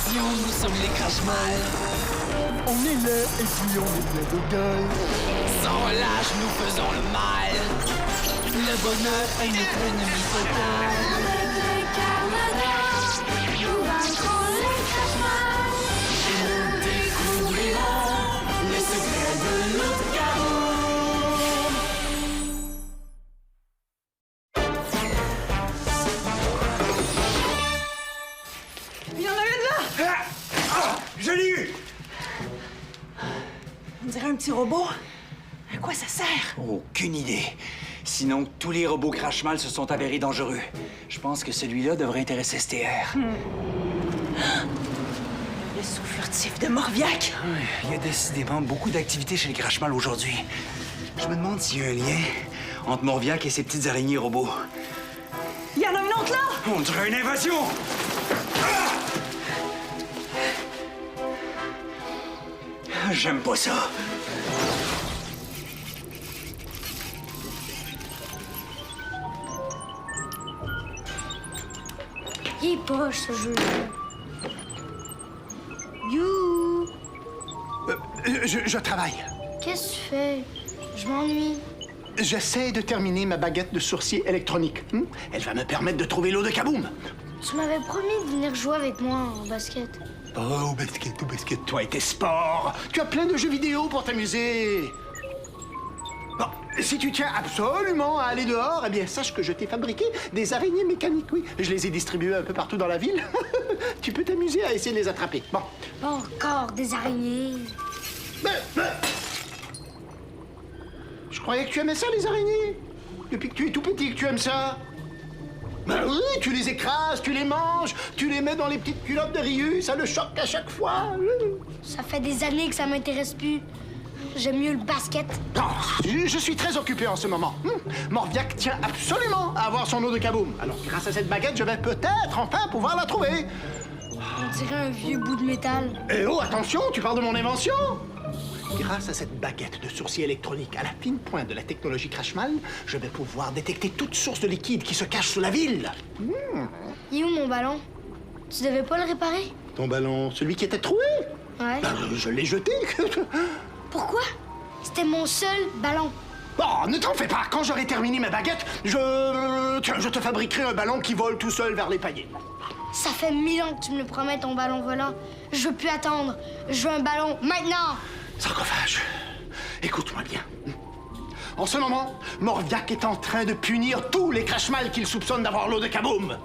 Attention, nous sommes les Crashmal. On est laid et puis on est plein de gueule. Sans relâche, nous faisons le mal. Le bonheur est notre ennemi total. Avec les Carmadocs, nous vaincrons les Crashmal. Et nous découvrirons les secrets de notre Kaboom. Il y en a une là! Je l'ai eu! On dirait un petit robot. À quoi ça sert? Aucune idée. Sinon, tous les robots Crashmal se sont avérés dangereux. Je pense que celui-là devrait intéresser STR. Le sous-furtif de Morviac. Il y a décidément beaucoup d'activités chez les Crashmal aujourd'hui. Je me demande s'il y a un lien entre Morviac et ses petites araignées robots. Il y en a une autre là! On dirait une invasion! Ah! J'aime pas ça. Il est poche, ce jeu-là. You! Je travaille. Qu'est-ce que tu fais? Je m'ennuie. J'essaie de terminer ma baguette de sourcier électronique. Elle va me permettre de trouver l'eau de Kaboom. Tu m'avais promis de venir jouer avec moi au basket. Oh, au basket, toi et tes sports. Tu as plein de jeux vidéo pour t'amuser. Bon, si tu tiens absolument à aller dehors, eh bien, sache que je t'ai fabriqué des araignées mécaniques, oui. Je les ai distribuées un peu partout dans la ville. Tu peux t'amuser à essayer de les attraper. Bon. Pas encore des araignées. Je croyais que tu aimais ça, les araignées. Depuis que tu es tout petit que tu aimes ça. Ben oui, tu les écrases, tu les manges, tu les mets dans les petites culottes de Ryu, ça le choque à chaque fois. Ça fait des années que ça m'intéresse plus. J'aime mieux le basket. Oh, je suis très occupé en ce moment. Morviac tient absolument à avoir son eau de Kaboom. Alors, grâce à cette baguette, je vais peut-être enfin pouvoir la trouver. On dirait un vieux bout de métal. Eh oh, attention, tu parles de mon invention. Grâce à cette baguette de sourcier électronique à la fine pointe de la technologie Crashmal, je vais pouvoir détecter toute source de liquide qui se cache sous la ville. Il est où mon ballon? Tu devais pas le réparer? Ton ballon, celui qui était troué? Ouais. Ben, je l'ai jeté. Pourquoi? C'était mon seul ballon. Oh, ne t'en fais pas. Quand j'aurai terminé ma baguette, je te fabriquerai un ballon qui vole tout seul vers les paliers. Ça fait 1000 ans que tu me le promets, ton ballon volant. Je veux plus attendre. Je veux un ballon maintenant. Sarcophage, écoute-moi bien. En ce moment, Morviac est en train de punir tous les Crashmal qu'il soupçonne d'avoir l'eau de Kaboom.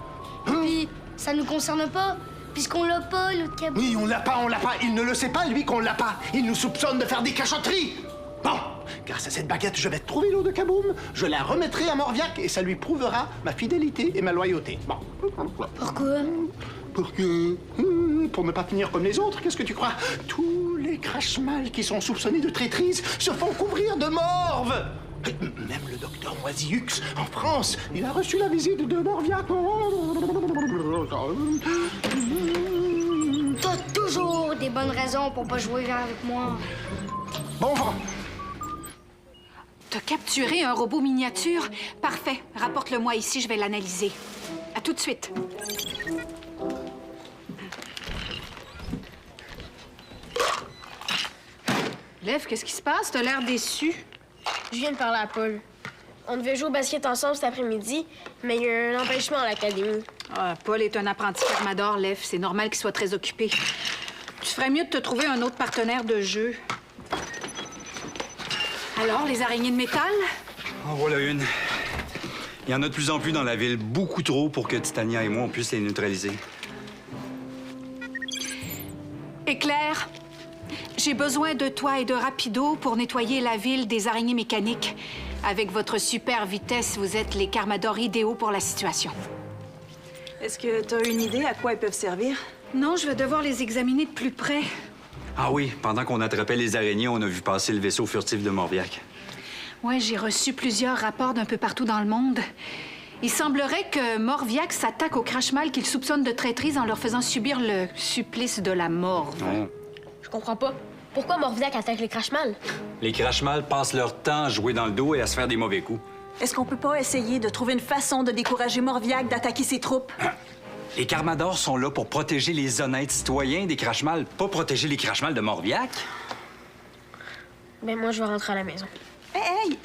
Puis, ça nous concerne pas, puisqu'on l'a pas, l'eau de Kaboom. Oui, on l'a pas. Il ne le sait pas, lui, qu'on l'a pas. Il nous soupçonne de faire des cachotteries. Bon, grâce à cette baguette, je vais trouver l'eau de Kaboom. Je la remettrai à Morviac et ça lui prouvera ma fidélité et ma loyauté. Bon. Pourquoi? Pour ne pas finir comme les autres, qu'est-ce que tu crois? Tous les Crashmal qui sont soupçonnés de traîtrise se font couvrir de morve. Même le docteur Moisiux, en France, il a reçu la visite de Morviac. T'as toujours des bonnes raisons pour pas jouer avec moi. Bon vent. T'as capturé un robot miniature? Parfait. Rapporte-le-moi ici, je vais l'analyser. À tout de suite. Lev, qu'est-ce qui se passe? T'as l'air déçu. Je viens de parler à Paul. On devait jouer au basket ensemble cet après-midi, mais il y a eu un empêchement à l'académie. Ah, Paul est un apprenti Carmador, Lev. C'est normal qu'il soit très occupé. Tu ferais mieux de te trouver un autre partenaire de jeu. Alors, les araignées de métal? En voilà une. Il y en a de plus en plus dans la ville, beaucoup trop pour que Titania et moi, on puisse les neutraliser. Éclair, j'ai besoin de toi et de Rapido pour nettoyer la ville des araignées mécaniques. Avec votre super vitesse, vous êtes les Carmadors idéaux pour la situation. Est-ce que t'as une idée à quoi elles peuvent servir? Non, je vais devoir les examiner de plus près. Ah oui, pendant qu'on attrapait les araignées, on a vu passer le vaisseau furtif de Morviac. Oui, j'ai reçu plusieurs rapports d'un peu partout dans le monde. Il semblerait que Morviac s'attaque aux Crashmal qu'il soupçonne de traîtrise en leur faisant subir le supplice de la morve. Non. Je comprends pas. Pourquoi Morviac attaque les Crashmal? Les Crashmal passent leur temps à jouer dans le dos et à se faire des mauvais coups. Est-ce qu'on peut pas essayer de trouver une façon de décourager Morviac d'attaquer ses troupes? Les Carmadors sont là pour protéger les honnêtes citoyens des Crashmal, pas protéger les Crashmal de Morviac. Ben moi, je vais rentrer à la maison. Hey,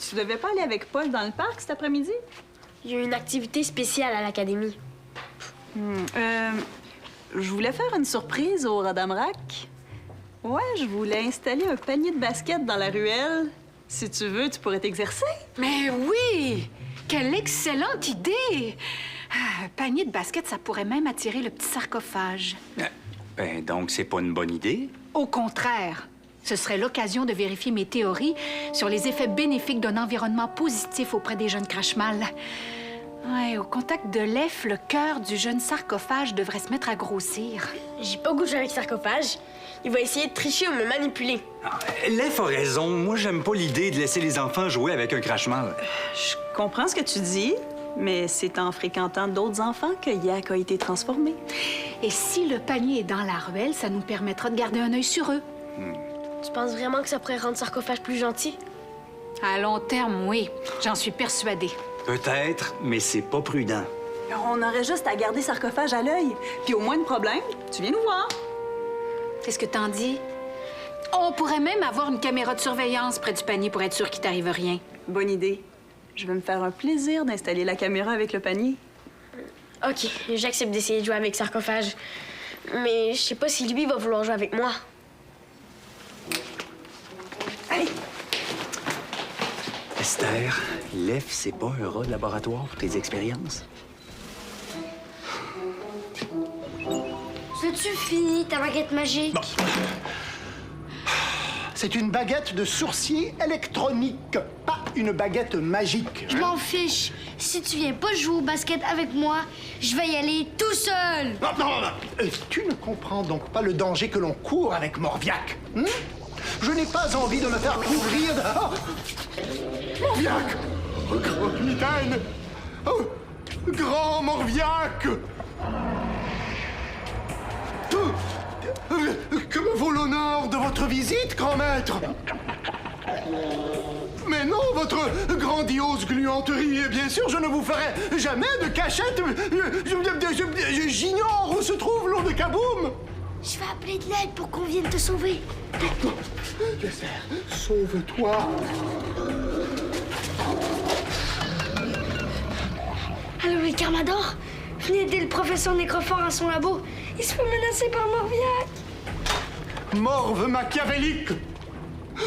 tu devais pas aller avec Paul dans le parc cet après-midi? Il y a une activité spéciale à l'académie. Je voulais faire une surprise au Rodamrac. Ouais, je voulais installer un panier de basket dans la ruelle. Si tu veux, tu pourrais t'exercer. Mais oui! Quelle excellente idée! Un panier de basket, ça pourrait même attirer le petit sarcophage. Ben, donc, c'est pas une bonne idée? Au contraire, ce serait l'occasion de vérifier mes théories sur les effets bénéfiques d'un environnement positif auprès des jeunes Crashmal. Ouais, au contact de l'EF, le cœur du jeune sarcophage devrait se mettre à grossir. J'ai pas goûté avec sarcophage. Il va essayer de tricher ou me manipuler. Lef a raison. Moi, j'aime pas l'idée de laisser les enfants jouer avec un Crashmal. Je comprends ce que tu dis, mais c'est en fréquentant d'autres enfants que Yak a été transformé. Et si le panier est dans la ruelle, ça nous permettra de garder un œil sur eux. Tu penses vraiment que ça pourrait rendre sarcophage plus gentil? À long terme, oui. J'en suis persuadée. Peut-être, mais c'est pas prudent. On aurait juste à garder sarcophage à l'œil. Puis au moins de problème, tu viens nous voir. Qu'est-ce que t'en dis? On pourrait même avoir une caméra de surveillance près du panier pour être sûr qu'il t'arrive rien. Bonne idée. Je vais me faire un plaisir d'installer la caméra avec le panier. OK, j'accepte d'essayer de jouer avec sarcophage. Mais je sais pas si lui va vouloir jouer avec moi. Allez! Esther, Lef, c'est pas un rat de laboratoire pour tes expériences? As-tu fini ta baguette magique? C'est une baguette de sourcier électronique, pas une baguette magique. Je m'en fiche. Si tu viens pas jouer au basket avec moi, je vais y aller tout seul. Non. Tu ne comprends donc pas le danger que l'on court avec Morviac, hein? Je n'ai pas envie de me faire couvrir de... Oh! Morviac! Oh, grand mitaine! Oh! Grand Morviac! Que me vaut l'honneur de votre visite, grand maître? Mais non, votre grandiose gluanterie, et bien sûr, je ne vous ferai jamais de cachette. J'ignore où se trouve l'eau de Kaboom. Je vais appeler de l'aide pour qu'on vienne te sauver. Esther, sauve-toi. Allô, les Carmadors? Venez aider le professeur Nécrophore à son labo. Il se fait menacer par Morviac. Morve machiavélique.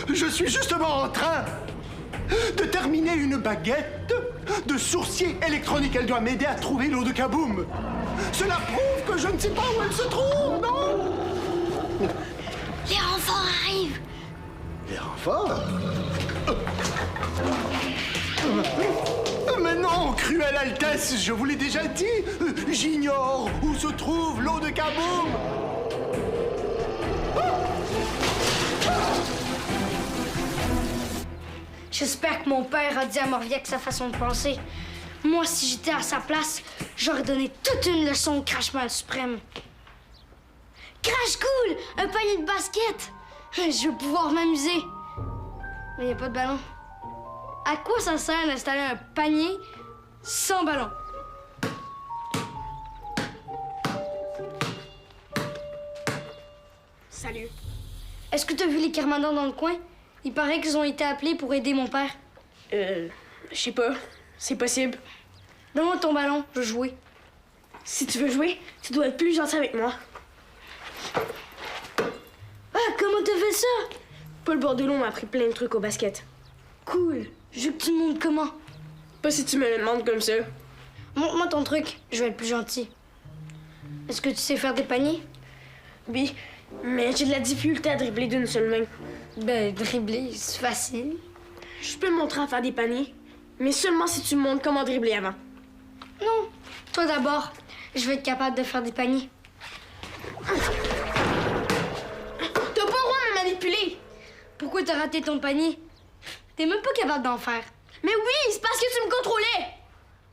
Je suis justement en train de terminer une baguette de sourcier électronique. Elle doit m'aider à trouver l'eau de Kaboom. Cela prouve que je ne sais pas où elle se trouve, non? Les renforts arrivent. Les renforts? Mais non, cruelle Altesse, je vous l'ai déjà dit. J'ignore où se trouve l'eau de Kaboom. J'espère que mon père a dit à Morviac sa façon de penser. Moi, si j'étais à sa place, j'aurais donné toute une leçon de Crashmal suprême. Crash Cool! Un panier de basket! Je vais pouvoir m'amuser. Mais il n'y a pas de ballon. À quoi ça sert d'installer un panier sans ballon? Salut. Est-ce que tu as vu les Carmadors dans le coin? Il paraît qu'ils ont été appelés pour aider mon père. Je sais pas. C'est possible. Donne-moi ton ballon, je veux jouer. Si tu veux jouer, tu dois être plus gentil avec moi. Ah, comment t'as fait ça? Paul Bordelon m'a appris plein de trucs au basket. Cool. Je veux que tu me montres comment. Pas si tu me le demandes comme ça. Montre-moi ton truc, je vais être plus gentil. Est-ce que tu sais faire des paniers? Oui, mais j'ai de la difficulté à dribbler d'une seule main. Ben, dribbler, c'est facile. Je peux te montrer à faire des paniers, mais seulement si tu me montres comment dribbler avant. Non, toi d'abord. Je vais être capable de faire des paniers. T'as pas le droit de me manipuler! Pourquoi t'as raté ton panier? T'es même pas capable d'en faire. Mais oui, c'est parce que tu me contrôlais!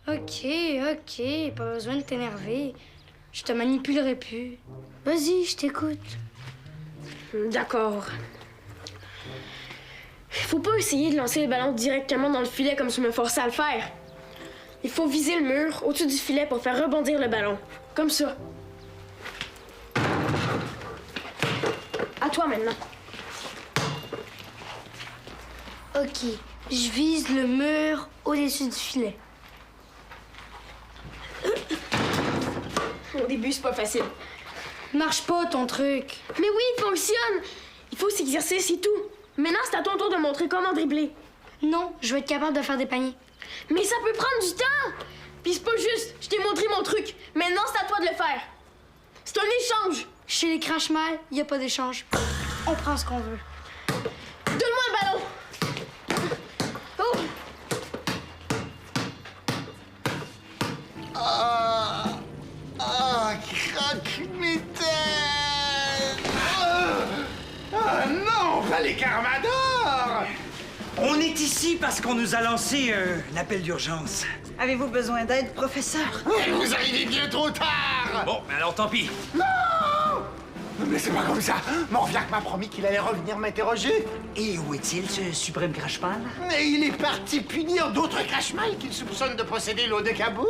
Ok, pas besoin de t'énerver. Je te manipulerai plus. Vas-y, je t'écoute. D'accord. Faut pas essayer de lancer le ballon directement dans le filet comme tu me forçais à le faire. Il faut viser le mur au-dessus du filet pour faire rebondir le ballon. Comme ça. À toi maintenant. OK. Je vise le mur au-dessus du filet. Au début, c'est pas facile. Marche pas ton truc. Mais oui, il fonctionne! Il faut s'exercer, c'est tout. Maintenant, c'est à ton tour de montrer comment dribbler. Non, je vais être capable de faire des paniers. Mais ça peut prendre du temps! Puis c'est pas juste, je t'ai montré mon truc. Maintenant, c'est à toi de le faire. C'est un échange. Chez les Crash-Mal, y a pas d'échange. On prend ce qu'on veut. Donne-moi le ballon! Oh! Croque-mitaine! Ah non, pas les Carmadors! On est ici parce qu'on nous a lancé un appel d'urgence. Avez-vous besoin d'aide, professeur? Vous arrivez bien trop tard! Bon, mais alors tant pis. Non! Mais c'est pas comme ça. Morviac m'a promis qu'il allait revenir m'interroger. Et où est-il, ce suprême Crashmal? Mais il est parti punir d'autres Crashmal qu'il soupçonne de posséder l'eau de Cabou.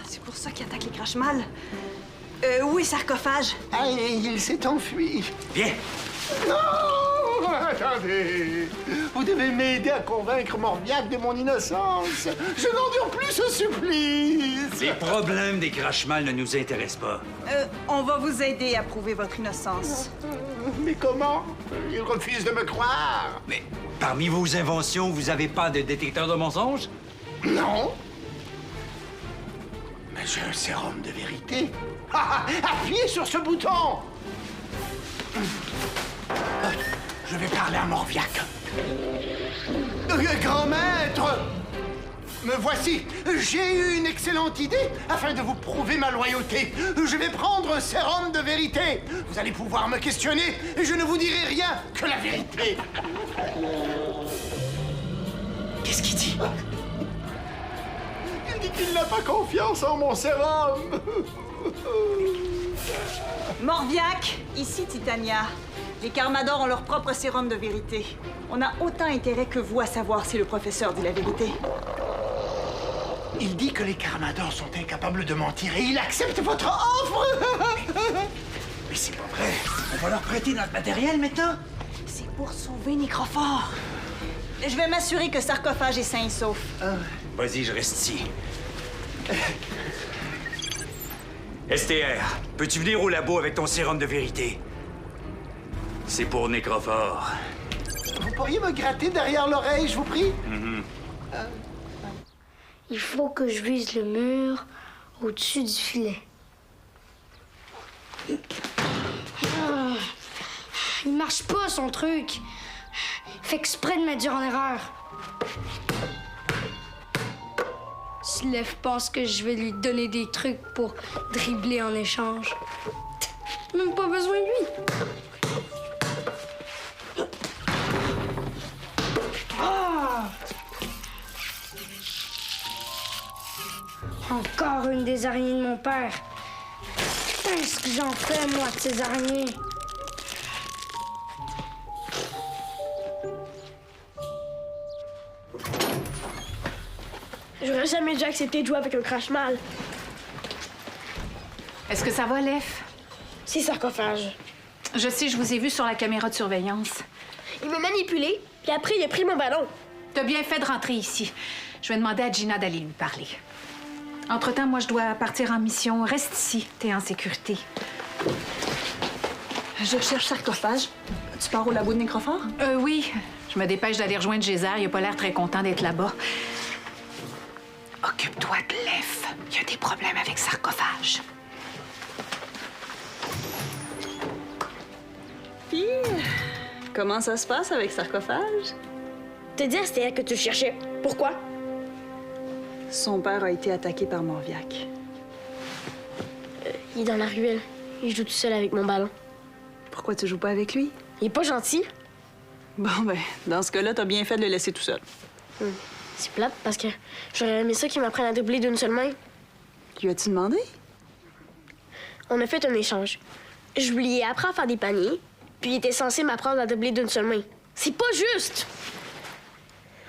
C'est pour ça qu'il attaque les Crash-Mal. Où est Sarcophage? Ah, il s'est enfui. Viens. Non! Attendez! Vous devez m'aider à convaincre Morviac de mon innocence. Je n'endure plus ce supplice. Les problèmes des Crashmal ne nous intéressent pas. On va vous aider à prouver votre innocence. Mais comment? Il refuse de me croire. Mais parmi vos inventions, vous avez pas de détecteur de mensonges? Non. Mais j'ai un sérum de vérité. Ah, appuyez sur ce bouton. Je vais parler à Morviac. Grand maître! Me voici. J'ai eu une excellente idée afin de vous prouver ma loyauté. Je vais prendre un sérum de vérité. Vous allez pouvoir me questionner et je ne vous dirai rien que la vérité. Qu'est-ce qu'il dit? Il dit qu'il n'a pas confiance en mon sérum. Morviac, ici Titania. Les Carmadors ont leur propre sérum de vérité. On a autant intérêt que vous à savoir si le professeur dit la vérité. Il dit que les Carmadors sont incapables de mentir et il accepte votre offre. Mais c'est pas vrai. On va leur prêter notre matériel maintenant? C'est pour sauver Nécrophore. Je vais m'assurer que Sarcophage est sain et sauf. Vas-y, je reste ici. STR, peux-tu venir au labo avec ton sérum de vérité? C'est pour Nécrophore. Vous pourriez me gratter derrière l'oreille, je vous prie? Il faut que je vise le mur au-dessus du filet. Ah, il marche pas, son truc. Il fait exprès de m'induire en erreur. Si Lev pense que je vais lui donner des trucs pour dribbler en échange, même pas besoin de lui. Ah! Encore une des araignées de mon père. Qu'est-ce que j'en fais, moi, de ces araignées? J'aurais jamais dû accepter de jouer avec un Crash-Mal. Est-ce que ça va, Lev? C'est Sarcophage. Je sais, je vous ai vu sur la caméra de surveillance. Il m'a manipulé, puis après, il a pris mon ballon. T'as bien fait de rentrer ici. Je vais demander à Gina d'aller lui parler. Entre-temps, moi, je dois partir en mission. Reste ici, t'es en sécurité. Je cherche Sarcophage. Tu pars au labo de Nécrophore? Oui. Je me dépêche d'aller rejoindre Gézard. Il a pas l'air très content d'être là-bas. Occupe-toi de Lev. Il y a des problèmes avec Sarcophage. Puis, comment ça se passe avec Sarcophage? T'as dit à STR que tu le cherchais. Pourquoi? Son père a été attaqué par Morviac. Il est dans la ruelle. Il joue tout seul avec mon ballon. Pourquoi tu joues pas avec lui? Il est pas gentil. Bon, ben, dans ce cas-là, t'as bien fait de le laisser tout seul. C'est plate parce que j'aurais aimé ça qu'il m'apprenne à dribbler d'une seule main. Lui as-tu demandé? On a fait un échange. Je lui ai appris à faire des paniers, puis il était censé m'apprendre à dribbler d'une seule main. C'est pas juste!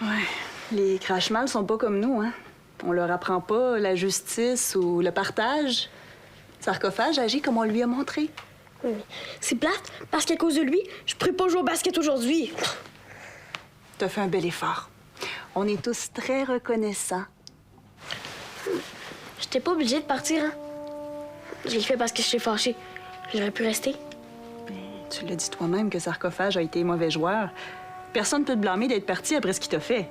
Ouais. Les Crash-Mal sont pas comme nous, hein? On leur apprend pas la justice ou le partage. Sarcophage agit comme on lui a montré. Oui. C'est plate, parce qu'à cause de lui, je pourrais pas jouer au basket aujourd'hui. T'as fait un bel effort. On est tous très reconnaissants. J'étais pas obligée de partir, hein. Je l'ai fait parce que je suis fâchée. J'aurais pu rester. Tu l'as dit toi-même que Sarcophage a été mauvais joueur. Personne peut te blâmer d'être parti après ce qu'il t'a fait.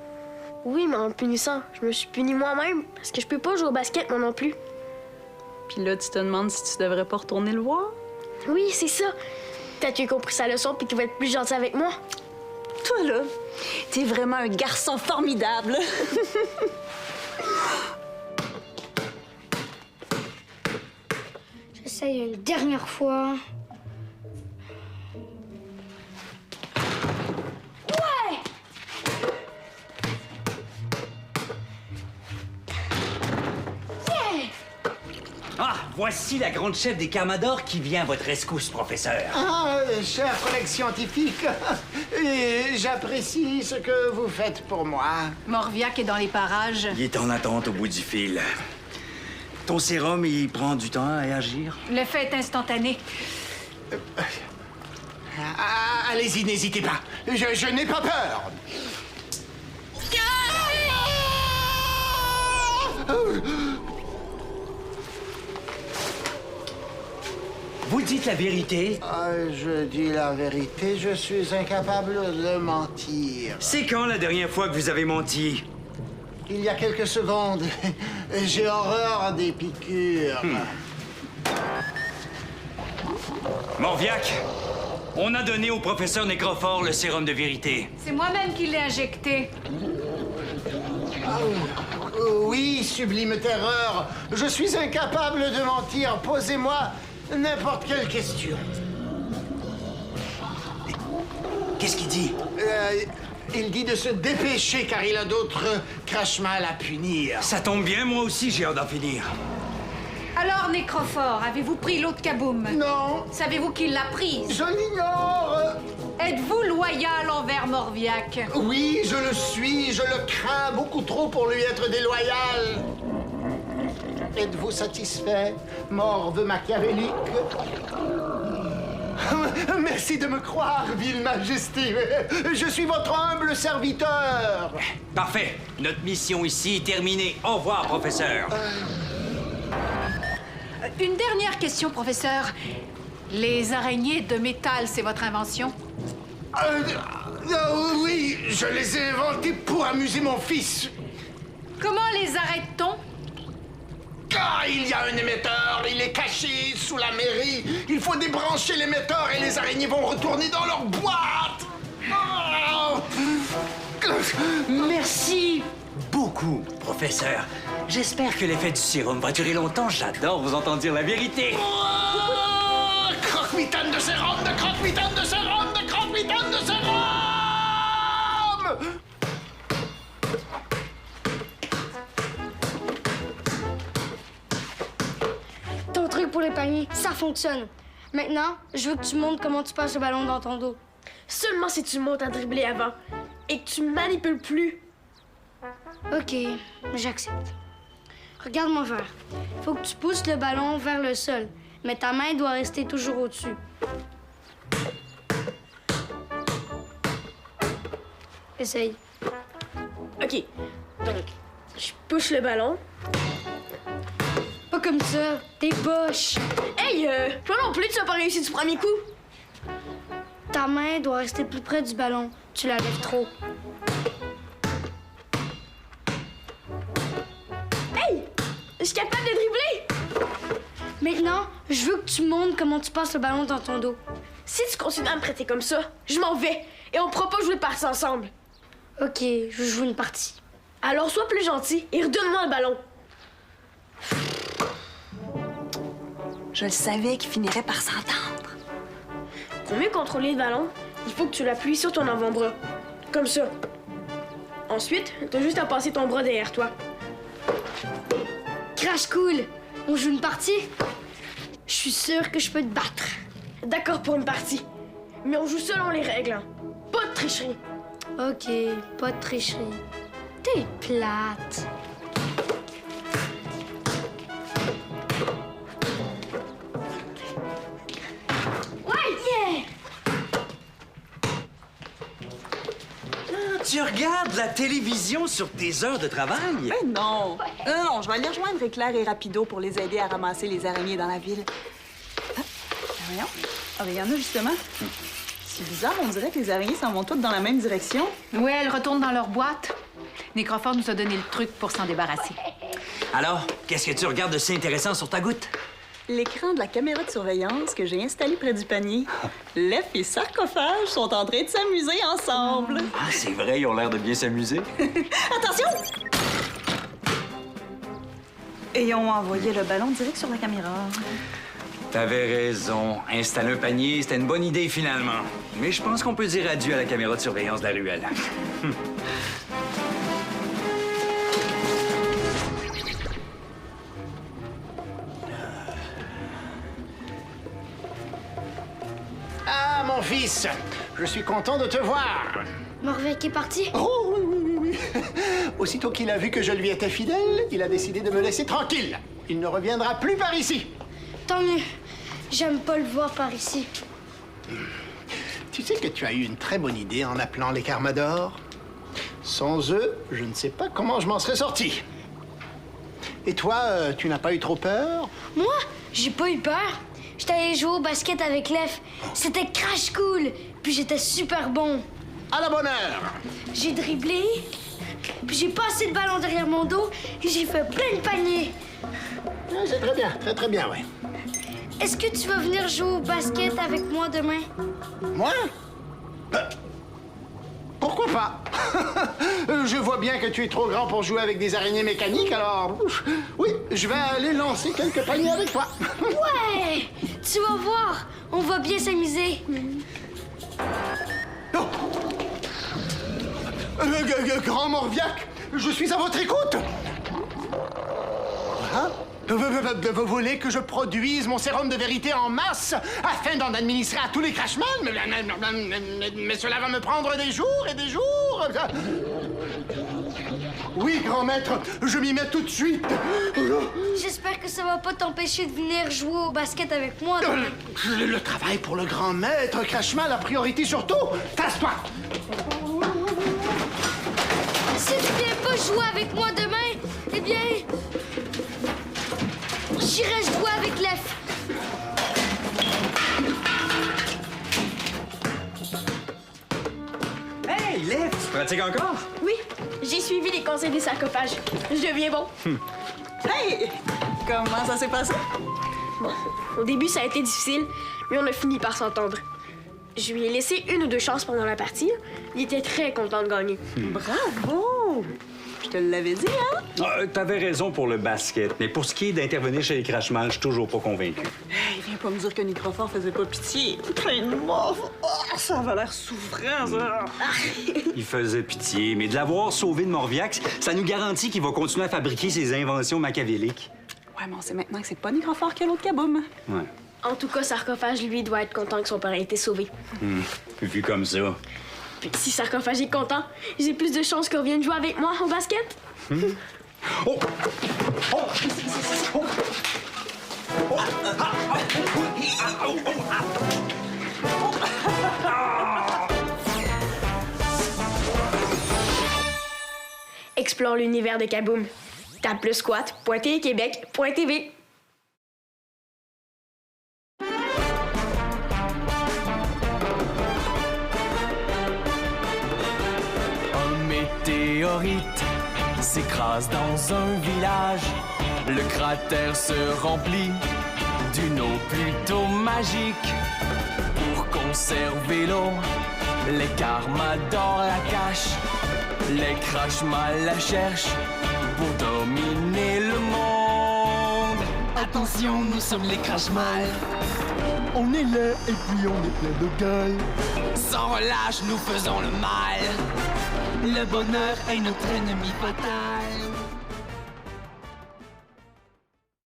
Oui, mais en me punissant, je me suis punie moi-même, parce que je peux pas jouer au basket, moi non plus. Puis là, tu te demandes si tu devrais pas retourner le voir? Oui, c'est ça. Peut-être qu'il a compris sa leçon puis qu'il va être plus gentil avec moi. Toi, là, t'es vraiment un garçon formidable. J'essaye une dernière fois. Ouais! Yeah! Ah, voici la grande chef des Carmadors qui vient à votre rescousse, professeur. Ah, cher collègue scientifique, j'apprécie ce que vous faites pour moi. Morviac est dans les parages. Il est en attente au bout du fil. Ton sérum, il prend du temps à agir? L'effet est instantané. Allez-y, n'hésitez pas. Je n'ai pas peur. Vous dites la vérité? Je dis la vérité, je suis incapable de mentir. C'est quand la dernière fois que vous avez menti? Il y a quelques secondes, j'ai horreur des piqûres. Morviac, on a donné au professeur Nécrophore le sérum de vérité. C'est moi-même qui l'ai injecté. Oui, sublime terreur, je suis incapable de mentir. Posez-moi n'importe quelle question. Qu'est-ce qu'il dit? Il dit de se dépêcher car il a d'autres crash-mal à punir. Ça tombe bien, moi aussi j'ai hâte d'en finir. Alors, Nécrophore, avez-vous pris l'eau de Kaboom? Non, Savez-vous qui l'a prise? je l'ignore. Êtes-vous loyal envers Morviac? Oui, je le suis, je le crains beaucoup trop pour lui être déloyal. Êtes-vous satisfait, morve machiavélique? Merci de me croire, ville majesté. Je suis votre humble serviteur. Parfait. Notre mission ici est terminée. Au revoir, professeur. Une dernière question, professeur. Les araignées de métal, c'est votre invention? Oui, je les ai inventées pour amuser mon fils. Comment les arrête-t-on? Ah, il y a un émetteur, il est caché sous la mairie. Il faut débrancher l'émetteur et les araignées vont retourner dans leur boîte. Merci beaucoup, professeur. J'espère que l'effet du sérum va durer longtemps. J'adore vous entendre dire la vérité. Croque-mitaine de sérum, de croque-mitaine de sérum, de croque-mitaine de sérum! Ton truc pour les paniers, ça fonctionne. Maintenant, je veux que tu montres comment tu passes le ballon dans ton dos. Seulement si tu montes à dribbler avant et que tu manipules plus. OK, j'accepte. Regarde-moi faire. Faut que tu pousses le ballon vers le sol, mais ta main doit rester toujours au-dessus. Essaye. OK. Donc, je pousse le ballon. Pas comme ça, t'es poche. Hey, toi non plus, tu vas pas réussir du premier coup. Ta main doit rester plus près du ballon. Tu la lèves trop. Hey, je suis capable de dribbler. Maintenant, je veux que tu montres comment tu passes le ballon dans ton dos. Si tu continues à me traiter comme ça, je m'en vais et on pourra pas jouer partie ensemble. OK, je joue une partie. Alors sois plus gentil et redonne-moi le ballon. Je le savais qu'il finirait par s'entendre. Pour mieux contrôler le ballon, il faut que tu l'appuies sur ton avant-bras. Comme ça. Ensuite, t'as juste à passer ton bras derrière toi. Crash cool. On joue une partie? Je suis sûre que je peux te battre. D'accord pour une partie. Mais on joue selon les règles. Hein. Pas de tricherie. OK, pas de tricherie. T'es plate. Tu regardes la télévision sur tes heures de travail? Ben non. Non, je vais aller rejoindre Éclair et Rapido pour les aider à ramasser les araignées dans la ville. Ah, ben voyons. Ah, ben, il y en a justement. C'est bizarre, on dirait que les araignées s'en vont toutes dans la même direction. Oui, elles retournent dans leur boîte. Nécrophore nous a donné le truc pour s'en débarrasser. Alors, qu'est-ce que tu regardes de si intéressant sur ta goutte? L'écran de la caméra de surveillance que j'ai installé près du panier. L'œuf et Sarcophage sont en train de s'amuser ensemble. Ah, c'est vrai, ils ont l'air de bien s'amuser. Attention! Et ils ont envoyé le ballon direct sur la caméra. T'avais raison. Installer un panier, c'était une bonne idée finalement. Mais je pense qu'on peut dire adieu à la caméra de surveillance de la ruelle. Ah, mon fils, je suis content de te voir. Morviac est parti? Oh, oui, oui, oui, oui. Aussitôt qu'il a vu que je lui étais fidèle, il a décidé de me laisser tranquille. Il ne reviendra plus par ici. Tant mieux. J'aime pas le voir par ici. Tu sais que tu as eu une très bonne idée en appelant les Carmadors. Sans eux, je ne sais pas comment je m'en serais sorti. Et toi, tu n'as pas eu trop peur? Moi, j'ai pas eu peur. J'étais allé jouer au basket avec Lef. C'était crash cool. Puis j'étais super bon. À la bonne heure! J'ai dribblé. Puis j'ai passé le ballon derrière mon dos. Et j'ai fait plein de paniers. Ah, c'est très bien, très bien, oui. Est-ce que tu vas venir jouer au basket avec moi demain? Moi? Pourquoi pas? Je vois bien que tu es trop grand pour jouer avec des araignées mécaniques, alors... Oui, je vais aller lancer quelques paniers avec toi. Ouais! Tu vas voir, on va bien s'amuser. Oh! Grand Morviac, je suis à votre écoute. Hein? Vous voulez que je produise mon sérum de vérité en masse afin d'en administrer à tous les crashmans? Mais cela va me prendre des jours et des jours. Oui, grand maître, je m'y mets tout de suite. J'espère que ça va pas t'empêcher de venir jouer au basket avec moi demain. Le travail pour le grand maître, crashman, la priorité surtout. Tasse-toi. Si tu viens pas jouer avec moi demain, eh bien... j'irai jouer avec Lef. Hey, Lef, tu pratiques encore? Oui, j'ai suivi les conseils des sarcophages. Je deviens bon. Hey! Comment ça s'est passé? Au début, ça a été difficile, mais on a fini par s'entendre. Je lui ai laissé une ou deux chances pendant la partie. Il était très content de gagner. Bravo! Je te l'avais dit, hein? T'avais raison pour le basket, mais pour ce qui est d'intervenir chez les crashmans, je suis toujours pas convaincu. Hey, viens pas me dire que Nécrophore faisait pas pitié. Plein de morts. Oh, ça avait l'air souffrant, ça. Il faisait pitié, mais de l'avoir sauvé de Morviac, ça nous garantit qu'il va continuer à fabriquer ses inventions machiavéliques. Ouais, mais on sait maintenant que c'est pas Nécrophore qui a l'autre kaboum. Ouais. En tout cas, Sarcophage, lui, doit être content que son père ait été sauvé. Vu comme ça. Puis si Sarcophage est content, j'ai plus de chances qu'il revienne jouer avec moi au basket. Oh! Oh! Oh! Explore l'univers de Kaboom. Tape le squat.québec.tv. Un météorite s'écrase dans un village. Le cratère se remplit d'une eau plutôt magique. Pour conserver l'eau, les Carmadors la cachent. Les crashmans la cherchent pour dominer le monde. Attention, nous sommes les crashmans. On est laid et puis on est plein de gueule. Sans relâche, nous faisons le mal. Le bonheur est notre ennemi fatal.